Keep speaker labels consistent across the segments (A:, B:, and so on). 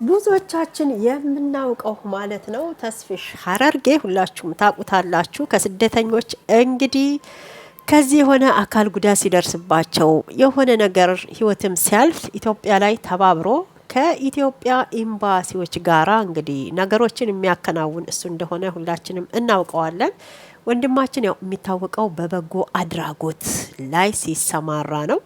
A: ብዙዎቻችን የምናውቀው ማለት ነው ተስፍሽ ሀረርጌ ሁላችሁም ታውቁታላችሁ። ከስደተኞች እንግዲህ ከዚህ የሆነ አካል ጉዳት ሲደርስባቸው የሆነ ነገር ህይወትም ሲያልፍ ኢትዮጵያ ላይ ተባብሮ ከኢትዮጵያ ኤምባሲዎች ጋራ እንግዲህ ነገሮችን የሚያከናውን እሱ እንደሆነ ሁላችንም እናውቀዋለን። ወንድማችን ያው የሚታወቀው በበጎ አድራጎት ላይ ሲሰማራ ነው።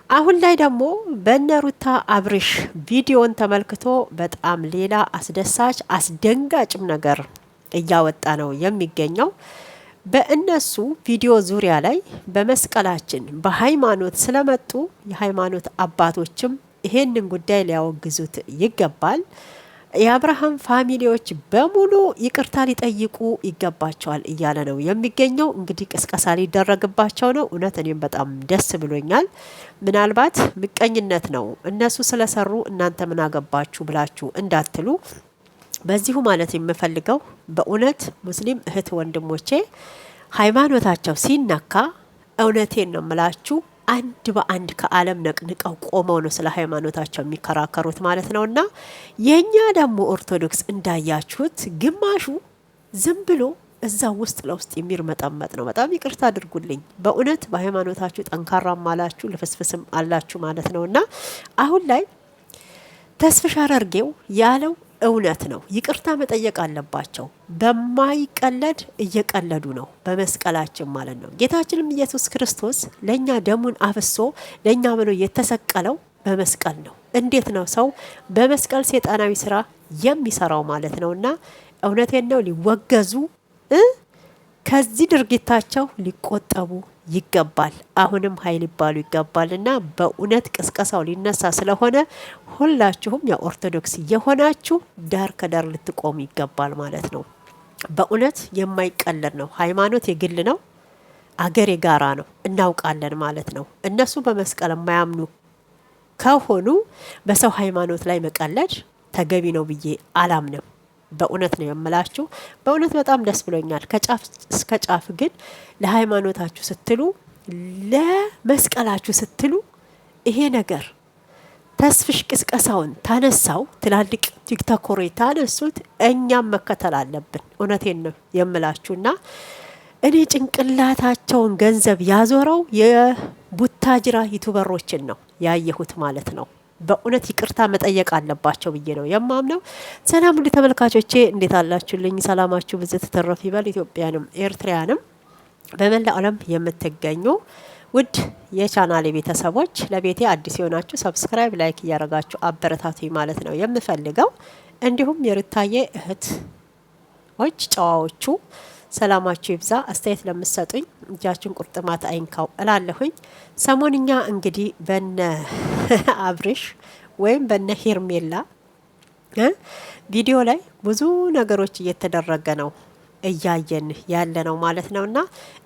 A: አሁን ላይ ደግሞ በነሩታ አብርሽ ቪዲዮን ተመልክቶ በጣም ሌላ አስደሳች አስደንጋጭም ነገር እያወጣ ነው የሚገኘው። በእነሱ ቪዲዮ ዙሪያ ላይ በመስቀላችን በሃይማኖት ስለመጡ የሃይማኖት አባቶችም ይሄንን ጉዳይ ሊያወግዙት ይገባል። የአብርሃም ፋሚሊዎች በሙሉ ይቅርታ ሊጠይቁ ይገባቸዋል እያለ ነው የሚገኘው። እንግዲህ ቅስቀሳ ሊደረግባቸው ነው። እውነት እኔም በጣም ደስ ብሎኛል። ምናልባት ምቀኝነት ነው እነሱ ስለሰሩ እናንተ ምን አገባችሁ ብላችሁ እንዳትሉ በዚሁ ማለት የምፈልገው በእውነት ሙስሊም እህት ወንድሞቼ ሃይማኖታቸው ሲነካ እውነቴን ነው የምላችሁ አንድ በአንድ ከዓለም ነቅንቀው ቆመው ነው ስለ ሃይማኖታቸው የሚከራከሩት ማለት ነውና የኛ ደግሞ ኦርቶዶክስ እንዳያችሁት ግማሹ ዝም ብሎ እዛ ውስጥ ለውስጥ የሚርመጠመጥ ነው። በጣም ይቅርታ አድርጉልኝ። በእውነት በሃይማኖታችሁ ጠንካራም አላችሁ ልፍስፍስም አላችሁ ማለት ነውና አሁን ላይ ተስፍሽ ሀረርጌው ያለው እውነት ነው። ይቅርታ መጠየቅ አለባቸው። በማይቀለድ እየቀለዱ ነው በመስቀላችን ማለት ነው። ጌታችንም ኢየሱስ ክርስቶስ ለኛ ደሙን አፍሶ ለኛ ብሎ የተሰቀለው በመስቀል ነው። እንዴት ነው ሰው በመስቀል ሰይጣናዊ ስራ የሚሰራው ማለት ነውና እውነቴን ነው ሊወገዙ ከዚህ ድርጊታቸው ሊቆጠቡ ይገባል። አሁንም ኃይል ይባሉ ይገባልና በእውነት ቅስቀሳው ሊነሳ ስለሆነ ሁላችሁም የኦርቶዶክስ የሆናችሁ ዳር ከዳር ልትቆሙ ይገባል ማለት ነው። በእውነት የማይቀለድ ነው። ሃይማኖት የግል ነው፣ አገር የጋራ ነው፣ እናውቃለን ማለት ነው። እነሱ በመስቀል የማያምኑ ከሆኑ በሰው ሃይማኖት ላይ መቀለድ ተገቢ ነው ብዬ አላምንም። በእውነት ነው የምላችሁ። በእውነት በጣም ደስ ብሎኛል። ከጫፍ እስከ ጫፍ ግን ለሃይማኖታችሁ ስትሉ ለመስቀላችሁ ስትሉ ይሄ ነገር ተስፍሽ ቅስቀሳውን ታነሳው ትላልቅ ቲክቶከሮች ታነሱት፣ እኛም መከተል አለብን። እውነቴን ነው የምላችሁና እኔ ጭንቅላታቸውን ገንዘብ ያዞረው የቡታጅራ ዩቱበሮችን ነው ያየሁት ማለት ነው። በእውነት ይቅርታ መጠየቅ አለባቸው ብዬ ነው የማምነው። ሰላም ሁሉ ተመልካቾቼ እንዴት አላችሁልኝ? ሰላማችሁ ብዙ ተተረፍ ይበል። ኢትዮጵያንም ኤርትራንም በመላ ዓለም የምትገኙ ውድ የቻናሌ ቤተሰቦች ለቤቴ አዲስ የሆናችሁ ሰብስክራይብ፣ ላይክ እያደረጋችሁ አበረታቱኝ ማለት ነው የምፈልገው። እንዲሁም የሩታዬ እህቶች ጨዋዎቹ ሰላማችሁ ይብዛ። አስተያየት ለምትሰጡኝ እጃችሁን ቁርጥማት አይንካው እላለሁኝ። ሰሞንኛ እንግዲህ በነ አብርሽ ወይም በነ ሄርሜላ ቪዲዮ ላይ ብዙ ነገሮች እየተደረገ ነው እያየን ያለ ነው ማለት ነውና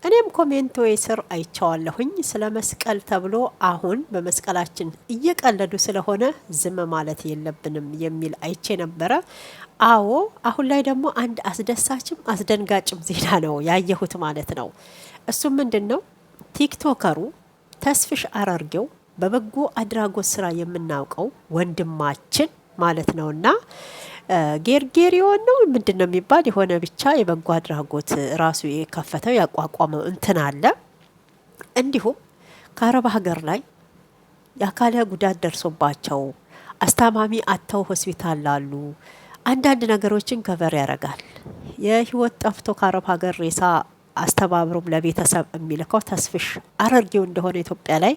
A: እኔም ኮሜንቶ ስር አይቻዋለሁኝ። ስለ መስቀል ተብሎ አሁን በመስቀላችን እየቀለዱ ስለሆነ ዝም ማለት የለብንም የሚል አይቼ ነበረ። አዎ አሁን ላይ ደግሞ አንድ አስደሳችም አስደንጋጭም ዜና ነው ያየሁት ማለት ነው። እሱም ምንድነው? ቲክቶከሩ ተስፍሽ ሀረርጌው በበጎ አድራጎት ስራ የምናውቀው ወንድማችን ማለት ነውና ጌርጌሪዮን ነው ምንድነው የሚባል የሆነ ብቻ የበጎ አድራጎት ራሱ የከፈተው ያቋቋመው እንትን አለ። እንዲሁም ከአረብ ሀገር ላይ የአካለ ጉዳት ደርሶባቸው አስታማሚ አተው ሆስፒታል ላሉ አንዳንድ ነገሮችን ከቨር ያደርጋል። የህይወት ጠፍቶ ከአረብ ሀገር ሬሳ አስተባብሮም ለቤተሰብ የሚልከው ተስፍሽ ሀረርጌው እንደሆነ ኢትዮጵያ ላይ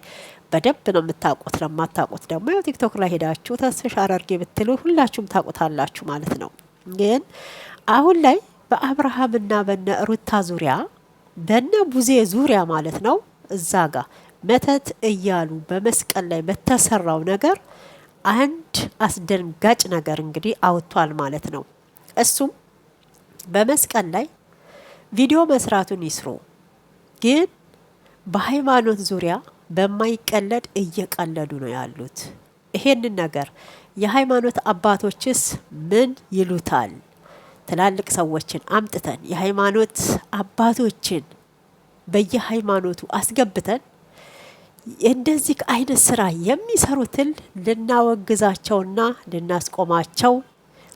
A: በደንብ ነው የምታውቁት። ለማታውቁት ደግሞ ያው ቲክቶክ ላይ ሄዳችሁ ተስፍሽ ሀረርጌ ብትሉ ሁላችሁም ታውቁታላችሁ ማለት ነው። ግን አሁን ላይ በአብርሃምና በነ ሩታ ዙሪያ በነ ቡዜ ዙሪያ ማለት ነው እዛ ጋር መተት እያሉ በመስቀል ላይ በተሰራው ነገር አንድ አስደንጋጭ ነገር እንግዲህ አውጥቷል ማለት ነው። እሱም በመስቀል ላይ ቪዲዮ መስራቱን ይስሩ፣ ግን በሃይማኖት ዙሪያ በማይቀለድ እየቀለዱ ነው ያሉት። ይሄንን ነገር የሃይማኖት አባቶችስ ምን ይሉታል? ትላልቅ ሰዎችን አምጥተን የሃይማኖት አባቶችን በየሃይማኖቱ አስገብተን እንደዚህ አይነት ስራ የሚሰሩትን ልናወግዛቸውና ልናስቆማቸው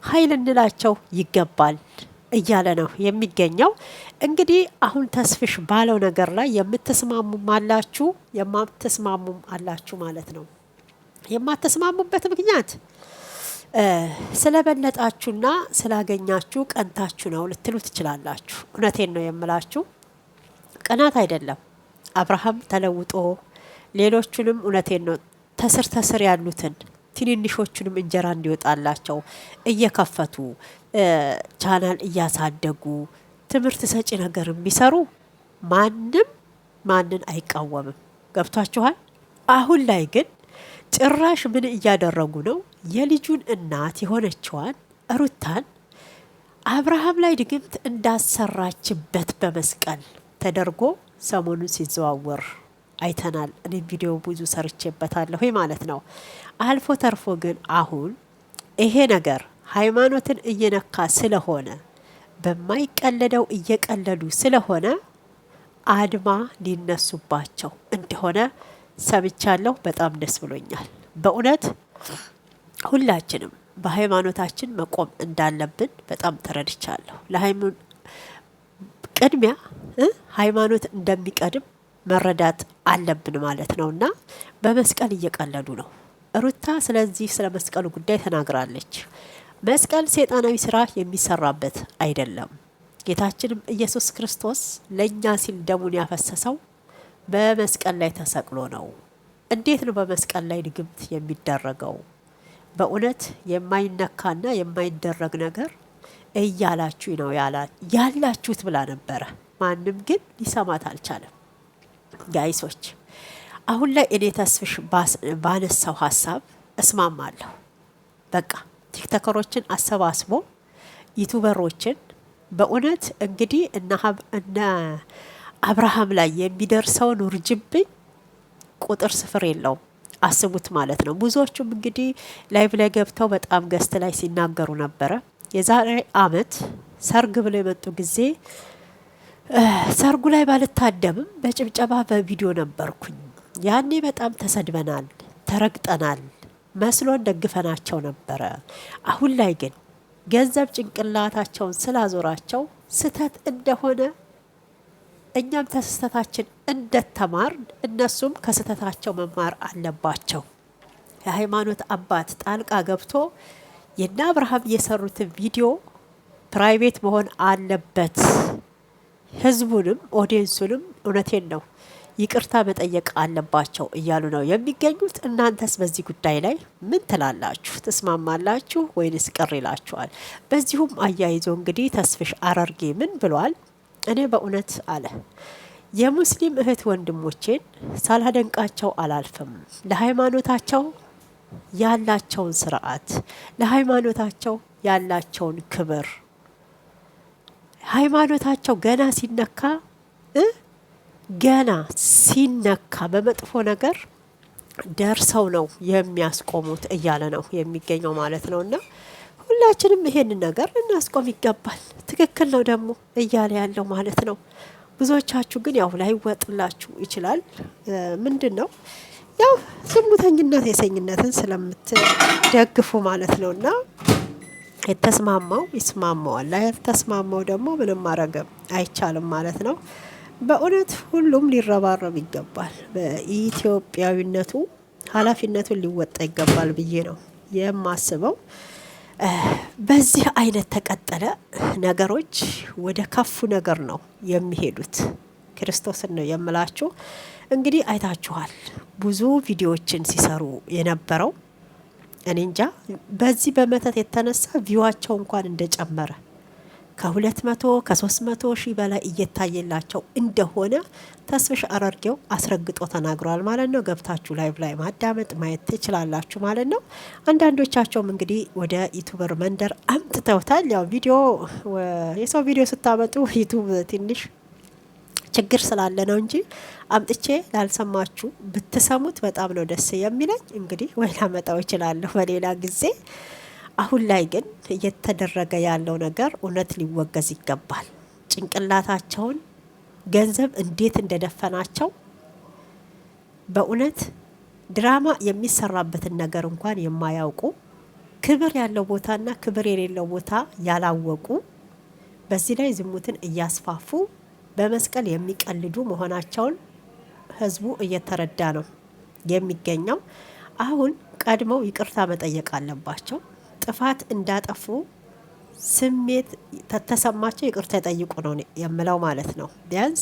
A: ኃይል እንላቸው ይገባል እያለ ነው የሚገኘው። እንግዲህ አሁን ተስፍሽ ባለው ነገር ላይ የምትስማሙም አላችሁ፣ የማትስማሙም አላችሁ ማለት ነው። የማትስማሙበት ምክንያት ስለበለጣችሁና ስላገኛችሁ ቀንታችሁ ነው ልትሉ ትችላላችሁ። እውነቴን ነው የምላችሁ፣ ቅናት አይደለም። አብርሃም ተለውጦ ሌሎቹንም እውነቴን ነው ተስር ተስር ያሉትን ትንንሾቹንም እንጀራ እንዲወጣላቸው እየከፈቱ ቻናል እያሳደጉ ትምህርት ሰጪ ነገር ቢሰሩ ማንን አይቃወምም። ገብቷችኋል? አሁን ላይ ግን ጭራሽ ምን እያደረጉ ነው? የልጁን እናት የሆነችዋን ሩታን አብርሃም ላይ ድግምት እንዳሰራችበት በመስቀል ተደርጎ ሰሞኑን ሲዘዋወር አይተናል። እኔ ቪዲዮ ብዙ ሰርቼበታለሁ ማለት ነው። አልፎ ተርፎ ግን አሁን ይሄ ነገር ሃይማኖትን እየነካ ስለሆነ በማይቀለደው እየቀለዱ ስለሆነ አድማ ሊነሱባቸው እንደሆነ ሰምቻለሁ። በጣም ደስ ብሎኛል በእውነት። ሁላችንም በሃይማኖታችን መቆም እንዳለብን በጣም ተረድቻለሁ። ቅድሚያ ሃይማኖት እንደሚቀድም መረዳት አለብን ማለት ነው። እና በመስቀል እየቀለዱ ነው ሩታ። ስለዚህ ስለ መስቀሉ ጉዳይ ተናግራለች። መስቀል ሰይጣናዊ ስራ የሚሰራበት አይደለም። ጌታችንም ኢየሱስ ክርስቶስ ለእኛ ሲል ደሙን ያፈሰሰው በመስቀል ላይ ተሰቅሎ ነው። እንዴት ነው በመስቀል ላይ ድግምት የሚደረገው? በእውነት የማይነካና የማይደረግ ነገር እያላችሁ ነው ያላችሁት ብላ ነበረ። ማንም ግን ሊሰማት አልቻለም። ጋይሶች አሁን ላይ እኔ ተስፍሽ ባነሳው ሀሳብ እስማማለሁ። በቃ ቲክቶከሮችን አሰባስቦ ዩቱበሮችን በእውነት እንግዲህ እነ አብርሃም ላይ የሚደርሰውን ውርጅብኝ ቁጥር ስፍር የለውም። አስቡት ማለት ነው። ብዙዎቹም እንግዲህ ላይቭ ላይ ገብተው በጣም ገስት ላይ ሲናገሩ ነበረ። የዛሬ አመት ሰርግ ብለው የመጡ ጊዜ ሰርጉ ላይ ባልታደምም በጭብጨባ በቪዲዮ ነበርኩኝ። ያኔ በጣም ተሰድበናል፣ ተረግጠናል፣ መስሎን ደግፈናቸው ነበረ። አሁን ላይ ግን ገንዘብ ጭንቅላታቸውን ስላዞራቸው ስተት እንደሆነ እኛም ተስተታችን እንደተማር እነሱም ከስተታቸው መማር አለባቸው። የሃይማኖት አባት ጣልቃ ገብቶ የና አብርሃም የሰሩትን ቪዲዮ ፕራይቬት መሆን አለበት። ህዝቡንም ኦዲየንሱንም እውነቴን ነው ይቅርታ መጠየቅ አለባቸው እያሉ ነው የሚገኙት። እናንተስ በዚህ ጉዳይ ላይ ምን ትላላችሁ? ትስማማላችሁ ወይንስ ቅር ይላችኋል? በዚሁም አያይዞ እንግዲህ ተስፍሽ አረርጌ ምን ብሏል? እኔ በእውነት አለ የሙስሊም እህት ወንድሞቼን ሳላደንቃቸው አላልፍም። ለሃይማኖታቸው ያላቸውን ስርዓት፣ ለሃይማኖታቸው ያላቸውን ክብር፣ ሃይማኖታቸው ገና ሲነካ በመጥፎ ነገር ደርሰው ነው የሚያስቆሙት እያለ ነው የሚገኘው ማለት ነው። እና ሁላችንም ይሄንን ነገር ልናስቆም ይገባል። ትክክል ነው ደግሞ እያለ ያለው ማለት ነው። ብዙዎቻችሁ ግን ያው ላይወጥላችሁ ይችላል። ምንድን ነው ያው ዝሙተኝነት የሰኝነትን ስለምትደግፉ ማለት ነው። እና የተስማማው ይስማማዋል፣ ያልተስማማው ደግሞ ምንም ማድረግ አይቻልም ማለት ነው። በእውነት ሁሉም ሊረባረብ ይገባል። በኢትዮጵያዊነቱ ኃላፊነቱን ሊወጣ ይገባል ብዬ ነው የማስበው። በዚህ አይነት ተቀጠለ ነገሮች ወደ ከፉ ነገር ነው የሚሄዱት። ክርስቶስን ነው የምላችሁ። እንግዲህ አይታችኋል ብዙ ቪዲዮዎችን ሲሰሩ የነበረው። እኔ እንጃ በዚህ በመተት የተነሳ ቪዋቸው እንኳን እንደጨመረ ከ200 ከ300 ሺህ በላይ እየታየላቸው እንደሆነ ተስፍሽ አረርጌው አስረግጦ ተናግሯል ማለት ነው። ገብታችሁ ላይቭ ላይ ማዳመጥ ማየት ትችላላችሁ ማለት ነው። አንዳንዶቻቸውም እንግዲህ ወደ ዩቱበር መንደር አምጥተውታል። ያው ቪዲዮ የሰው ቪዲዮ ስታመጡ ዩቱብ ትንሽ ችግር ስላለ ነው እንጂ አምጥቼ ላልሰማችሁ ብትሰሙት በጣም ነው ደስ የሚለኝ። እንግዲህ ወይ ላመጣው እችላለሁ በሌላ ጊዜ። አሁን ላይ ግን እየተደረገ ያለው ነገር እውነት ሊወገዝ ይገባል። ጭንቅላታቸውን ገንዘብ እንዴት እንደደፈናቸው በእውነት ድራማ የሚሰራበትን ነገር እንኳን የማያውቁ ክብር ያለው ቦታና ክብር የሌለው ቦታ ያላወቁ በዚህ ላይ ዝሙትን እያስፋፉ በመስቀል የሚቀልዱ መሆናቸውን ህዝቡ እየተረዳ ነው የሚገኘው። አሁን ቀድመው ይቅርታ መጠየቅ አለባቸው። ጥፋት እንዳጠፉ ስሜት ተተሰማቸው ይቅርታ ይጠይቁ ነው የምለው ማለት ነው። ቢያንስ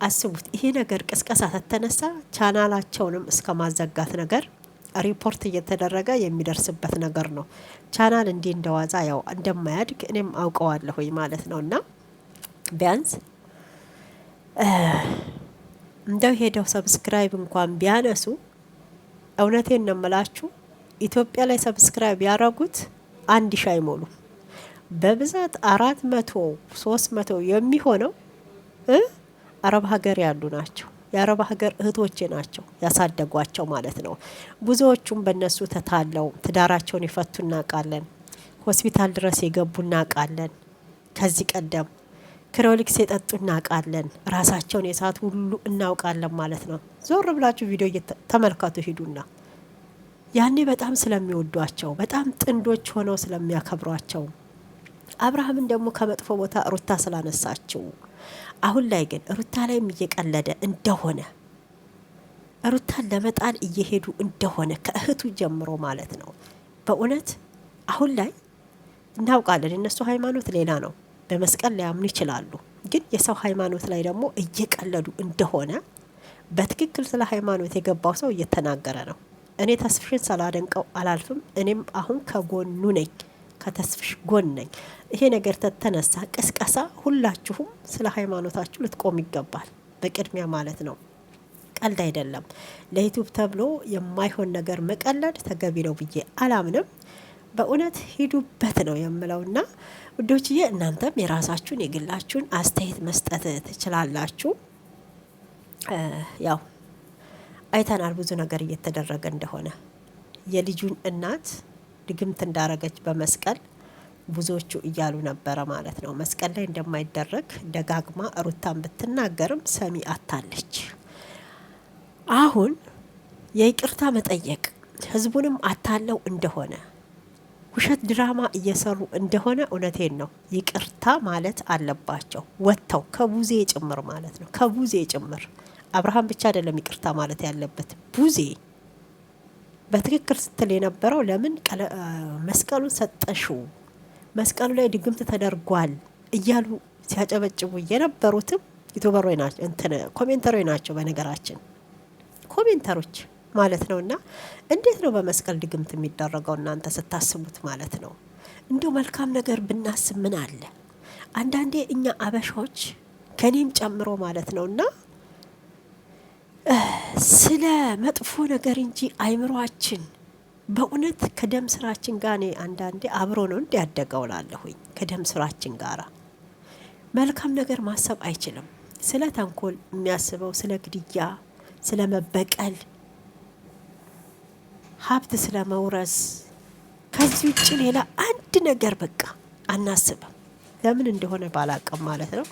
A: አስቡት፣ ይሄ ነገር ቅስቀሳ ተተነሳ ቻናላቸውንም እስከ ማዘጋት ነገር ሪፖርት እየተደረገ የሚደርስበት ነገር ነው። ቻናል እንዲህ እንደዋዛ ያው እንደማያድግ እኔም አውቀዋለሁኝ ማለት ነው። እና ቢያንስ እንደው ሄደው ሰብስክራይብ እንኳን ቢያነሱ እውነቴን ነው የምላችሁ ኢትዮጵያ ላይ ሰብስክራይብ ያረጉት 1000 አይሞሉም። በብዛት 400 300 የሚሆነው አረብ ሀገር ያሉ ናቸው። የአረብ ሀገር እህቶቼ ናቸው ያሳደጓቸው ማለት ነው። ብዙዎቹም በእነሱ ተታለው ትዳራቸውን የፈቱ እናውቃለን። ሆስፒታል ድረስ የገቡ እናውቃለን። ከዚህ ቀደም ክሮሊክስ የጠጡ እናውቃለን። ራሳቸውን የሳት ሁሉ እናውቃለን ማለት ነው። ዞር ብላችሁ ቪዲዮ ተመልከቱ ሂዱና። ያኔ በጣም ስለሚወዷቸው በጣም ጥንዶች ሆነው ስለሚያከብሯቸው አብርሃምን ደግሞ ከመጥፎ ቦታ ሩታ ስላነሳችው፣ አሁን ላይ ግን ሩታ ላይም እየቀለደ እንደሆነ ሩታን ለመጣል እየሄዱ እንደሆነ ከእህቱ ጀምሮ ማለት ነው። በእውነት አሁን ላይ እናውቃለን የነሱ ሃይማኖት ሌላ ነው። በመስቀል ሊያምኑ ይችላሉ። ግን የሰው ሃይማኖት ላይ ደግሞ እየቀለዱ እንደሆነ በትክክል ስለ ሃይማኖት የገባው ሰው እየተናገረ ነው። እኔ ተስፍሽን ሳላደንቀው አላልፍም። እኔም አሁን ከጎኑ ነኝ፣ ከተስፍሽ ጎን ነኝ። ይሄ ነገር ተተነሳ ቅስቀሳ ሁላችሁም ስለ ሃይማኖታችሁ ልትቆም ይገባል፣ በቅድሚያ ማለት ነው። ቀልድ አይደለም። ለዩቲዩብ ተብሎ የማይሆን ነገር መቀለድ ተገቢ ነው ብዬ አላምንም። በእውነት ሂዱበት ነው የምለውና ውዶችዬ፣ እናንተም የራሳችሁን የግላችሁን አስተያየት መስጠት ትችላላችሁ። ያው አይተናል ብዙ ነገር እየተደረገ እንደሆነ። የልጁን እናት ድግምት እንዳረገች በመስቀል ብዙዎቹ እያሉ ነበረ ማለት ነው። መስቀል ላይ እንደማይደረግ ደጋግማ ሩታን ብትናገርም ሰሚ አታለች። አሁን የይቅርታ መጠየቅ ህዝቡንም አታለው እንደሆነ ውሸት ድራማ እየሰሩ እንደሆነ እውነቴን ነው ይቅርታ ማለት አለባቸው። ወጥተው ከቡዜ ጭምር ማለት ነው። ከቡዜ ጭምር አብርሃም ብቻ አይደለም ይቅርታ ማለት ያለበት፣ ቡዜ በትክክል ስትል የነበረው ለምን መስቀሉን ሰጠሽው፣ መስቀሉ ላይ ድግምት ተደርጓል እያሉ ሲያጨበጭቡ የነበሩትም ዩቲዩበሮች ናቸው፣ ኮሜንተሮች ናቸው። በነገራችን ኮሜንተሮች ማለት ነውና እንዴት ነው በመስቀል ድግምት የሚደረገው እናንተ ስታስቡት ማለት ነው? እንዲሁ መልካም ነገር ብናስብ ምን አለ? አንዳንዴ እኛ አበሻዎች ከኔም ጨምሮ ማለት ነውና ስለ መጥፎ ነገር እንጂ አይምሯችን በእውነት ከደም ስራችን ጋር እኔ አንዳንዴ አብሮ ነው እንዲያደገው ላለሁኝ ከደም ስራችን ጋር መልካም ነገር ማሰብ አይችልም። ስለ ተንኮል የሚያስበው ስለ ግድያ፣ ስለ መበቀል፣ ሀብት ስለ መውረስ፣ ከዚህ ውጭ ሌላ አንድ ነገር በቃ አናስብም። ለምን እንደሆነ ባላቅም ማለት ነው።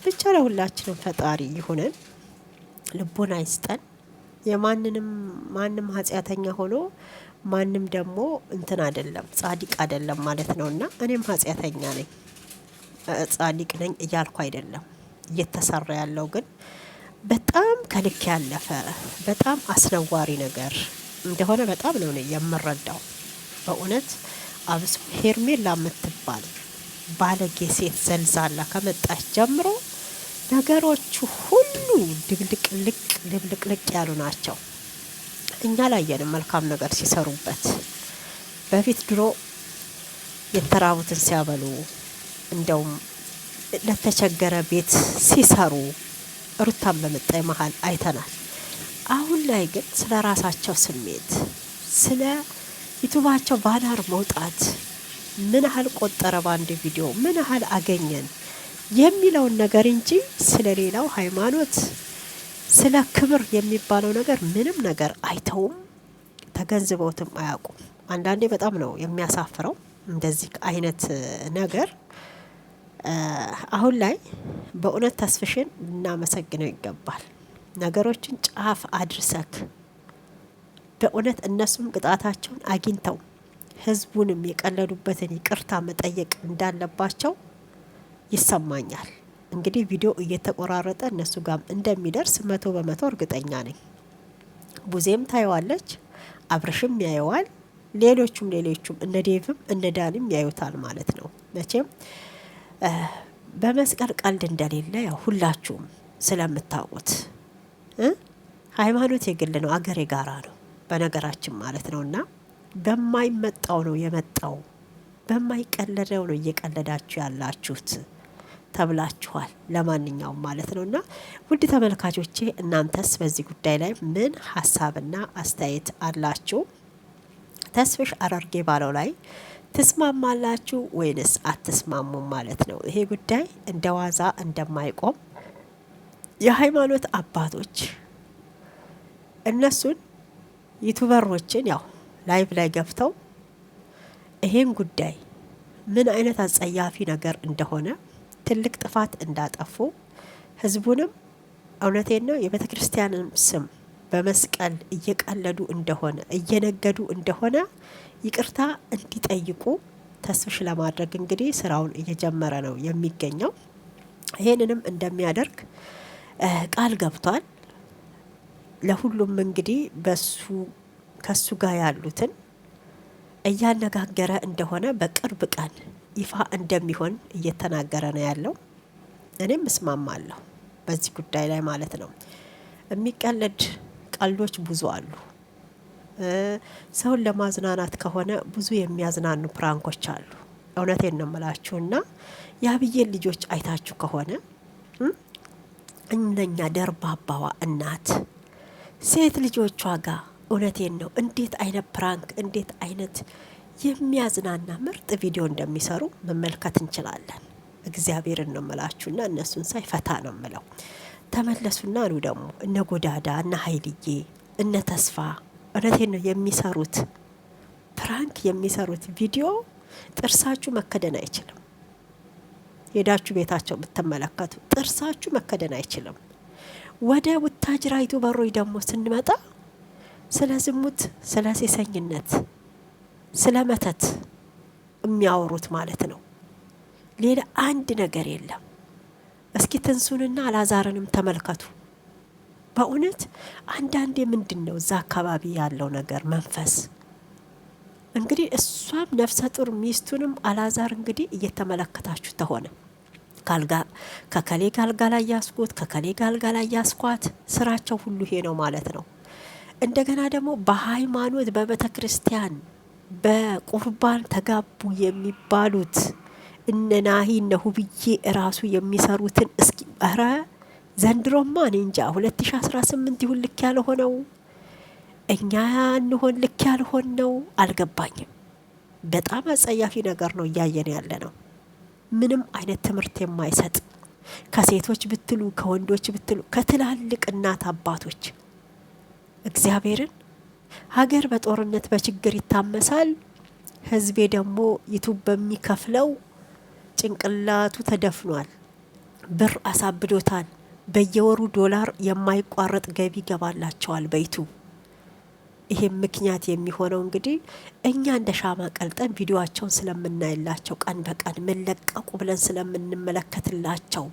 A: ብቻ ለሁላችንም ፈጣሪ ይሁነን፣ ልቦና ይስጠን። ማንም ኃጢአተኛ ሆኖ ማንም ደግሞ እንትን አይደለም ጻድቅ አይደለም ማለት ነውና እኔም ኃጢአተኛ ነኝ ጻድቅ ነኝ እያልኩ አይደለም። እየተሰራ ያለው ግን በጣም ከልክ ያለፈ በጣም አስነዋሪ ነገር እንደሆነ በጣም ነው የምረዳው። በእውነት አብሶ ሄርሜላ የምትባል ባለጌ ሴት ዘልዛላ ከመጣች ጀምሮ ነገሮቹ ሁሉ ድብልቅልቅ ያሉ ናቸው። እኛ ላየንም መልካም ነገር ሲሰሩበት በፊት ድሮ የተራቡትን ሲያበሉ እንደውም ለተቸገረ ቤት ሲሰሩ ሩታን በመጣይ መሀል አይተናል። አሁን ላይ ግን ስለ ራሳቸው ስሜት ስለ ዩቱባቸው ባናር መውጣት ምን ያህል ቆጠረ በአንድ ቪዲዮ ምን ያህል አገኘን የሚለውን ነገር እንጂ ስለ ሌላው ሃይማኖት ስለ ክብር የሚባለው ነገር ምንም ነገር አይተውም፣ ተገንዝበውትም አያውቁም። አንዳንዴ በጣም ነው የሚያሳፍረው እንደዚህ አይነት ነገር። አሁን ላይ በእውነት ተስፍሽን ልናመሰግነው ይገባል። ነገሮችን ጫፍ አድርሰክ በእውነት እነሱም ቅጣታቸውን አግኝተው ህዝቡንም የቀለዱበትን ይቅርታ መጠየቅ እንዳለባቸው ይሰማኛል። እንግዲህ ቪዲዮ እየተቆራረጠ እነሱ ጋም እንደሚደርስ 100% እርግጠኛ ነኝ። ቡዜም ታየዋለች፣ አብርሽም ያየዋል፣ ሌሎቹም እነ ዴቭም እነ ዳንም ያዩታል ማለት ነው። መቼም በመስቀል ቀልድ እንደሌለ ያው ሁላችሁም ስለምታውቁት ሃይማኖት የግል ነው፣ አገር የጋራ ነው በነገራችን ማለት ነውና በማይመጣው ነው የመጣው፣ በማይቀለደው ነው እየቀለዳችሁ ያላችሁት ተብላችኋል። ለማንኛውም ማለት ነውና ውድ ተመልካቾቼ እናንተስ በዚህ ጉዳይ ላይ ምን ሀሳብና አስተያየት አላችሁ? ተስፍሽ አራርጌ ባለው ላይ ትስማማላችሁ ወይንስ አትስማሙም ማለት ነው? ይሄ ጉዳይ እንደ ዋዛ እንደማይቆም የሃይማኖት አባቶች እነሱን ዩቱበሮችን ያው ላይቭ ላይ ገብተው ይሄን ጉዳይ ምን አይነት አጸያፊ ነገር እንደሆነ ትልቅ ጥፋት እንዳጠፉ ህዝቡንም እውነቴን ነው የቤተ ክርስቲያንን ስም በመስቀል እየቀለዱ እንደሆነ እየነገዱ እንደሆነ ይቅርታ እንዲጠይቁ ተስፍሽ ለማድረግ እንግዲህ ስራውን እየጀመረ ነው የሚገኘው። ይሄንንም እንደሚያደርግ ቃል ገብቷል። ለሁሉም እንግዲህ ከሱ ጋር ያሉትን እያነጋገረ እንደሆነ በቅርብ ቀን ይፋ እንደሚሆን እየተናገረ ነው ያለው። እኔም እስማማለሁ በዚህ ጉዳይ ላይ ማለት ነው። የሚቀለድ ቀልዶች ብዙ አሉ። ሰውን ለማዝናናት ከሆነ ብዙ የሚያዝናኑ ፕራንኮች አሉ። እውነቴን ነው የምላችሁና የአብዬን ልጆች አይታችሁ ከሆነ እነኛ ደርባባዋ እናት ሴት ልጆቿ ጋር እውነቴን ነው እንዴት አይነት ፕራንክ እንዴት አይነት የሚያዝናና ምርጥ ቪዲዮ እንደሚሰሩ መመልከት እንችላለን። እግዚአብሔርን ነው የምላችሁና እነሱን ሳይ ፈታ ነው የምለው። ተመለሱና ነው ደግሞ እነ ጎዳዳ እነ ሀይልዬ እነ ተስፋ እውነቴን ነው የሚሰሩት ፕራንክ የሚሰሩት ቪዲዮ ጥርሳችሁ መከደን አይችልም። ሄዳችሁ ቤታቸው ብትመለከቱ ጥርሳችሁ መከደን አይችልም። ወደ ቡታጅራይቱ በሮይ ደግሞ ስንመጣ ስለ ዝሙት፣ ስለ ሴሰኝነት፣ ስለ መተት የሚያወሩት ማለት ነው። ሌላ አንድ ነገር የለም። እስኪ ትንሱንና አላዛርንም ተመልከቱ። በእውነት አንዳንዴ ምንድን ነው እዛ አካባቢ ያለው ነገር መንፈስ እንግዲህ እሷም ነፍሰ ጡር ሚስቱንም አላዛር እንግዲህ እየተመለከታችሁ ተሆነ ከከሌ ጋልጋ ላይ ያስኩት ከከሌ ጋልጋ ላይ ያስኳት ስራቸው ሁሉ ይሄ ነው ማለት ነው። እንደገና ደግሞ በሃይማኖት በቤተ ክርስቲያን በቁርባን ተጋቡ የሚባሉት እነ ናሂ እነ ሁብዬ እራሱ የሚሰሩትን እስኪ ኧረ ዘንድሮማ እኔ እንጃ 2018 ይሁን ልክ ያልሆነው እኛ እንሆን ልክ ያልሆን ነው አልገባኝም። በጣም አጸያፊ ነገር ነው እያየን ያለ ነው። ምንም አይነት ትምህርት የማይሰጥ ከሴቶች ብትሉ ከወንዶች ብትሉ ከትላልቅ እናት አባቶች እግዚአብሔርን ሀገር በጦርነት በችግር ይታመሳል። ህዝቤ ደግሞ ዩቱብ በሚከፍለው ጭንቅላቱ ተደፍኗል። ብር አሳብዶታል። በየወሩ ዶላር የማይቋረጥ ገቢ ገባላቸዋል በዩቱብ። ይሄም ምክንያት የሚሆነው እንግዲህ እኛ እንደ ሻማ ቀልጠን ቪዲዮአቸውን ስለምናይላቸው ቀን በቀን መለቀቁ ብለን ስለምንመለከትላቸው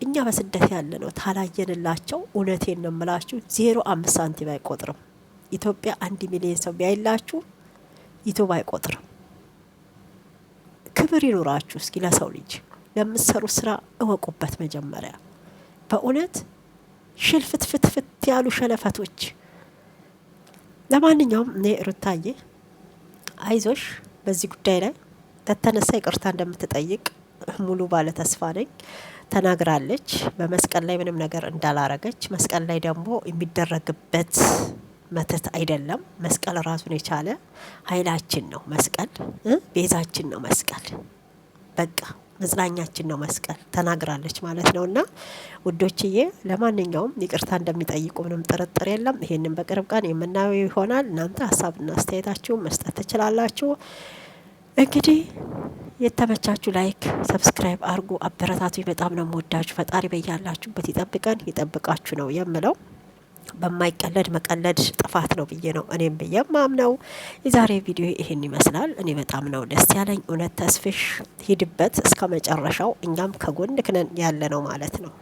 A: እኛ በስደት ያለ ነው ታላየንላቸው። እውነቴን ነው የምላችሁ 0.5 ሳንቲም አይቆጥርም። ኢትዮጵያ 1 ሚሊዮን ሰው ቢያይላችሁ ዩቱብ አይቆጥርም። ክብር ይኖራችሁ እስኪ ለሰው ልጅ ለምትሰሩ ስራ እወቁበት መጀመሪያ። በእውነት ሽልፍትፍትፍት ያሉ ሸለፈቶች። ለማንኛውም እኔ ሩታዬ አይዞሽ፣ በዚህ ጉዳይ ላይ ተተነሳ ይቅርታ እንደምትጠይቅ ሙሉ ባለ ተስፋ ነኝ። ተናግራለች በመስቀል ላይ ምንም ነገር እንዳላረገች። መስቀል ላይ ደግሞ የሚደረግበት መተት አይደለም። መስቀል ራሱን የቻለ ኃይላችን ነው። መስቀል ቤዛችን ነው። መስቀል በቃ መጽናኛችን ነው መስቀል ተናግራለች ማለት ነውና ውዶችዬ፣ ለማንኛውም ይቅርታ እንደሚጠይቁ ምንም ጥርጥር የለም። ይሄንን በቅርብ ቀን የምናየው ይሆናል። እናንተ ሀሳብና አስተያየታችሁን መስጠት ትችላላችሁ። እንግዲህ የተመቻችሁ ላይክ፣ ሰብስክራይብ አርጉ፣ አበረታቱ። በጣም ነው የምወዳችሁ። ፈጣሪ በያላችሁበት ይጠብቀን ይጠብቃችሁ ነው የምለው። በማይቀለድ መቀለድ ጥፋት ነው ብዬ ነው እኔም ብዬ ማምነው። የዛሬ ቪዲዮ ይሄን ይመስላል። እኔ በጣም ነው ደስ ያለኝ። እውነት ተስፍሽ ሂድበት እስከ መጨረሻው፣ እኛም ከጎንክ ነን ያለ ነው ማለት ነው።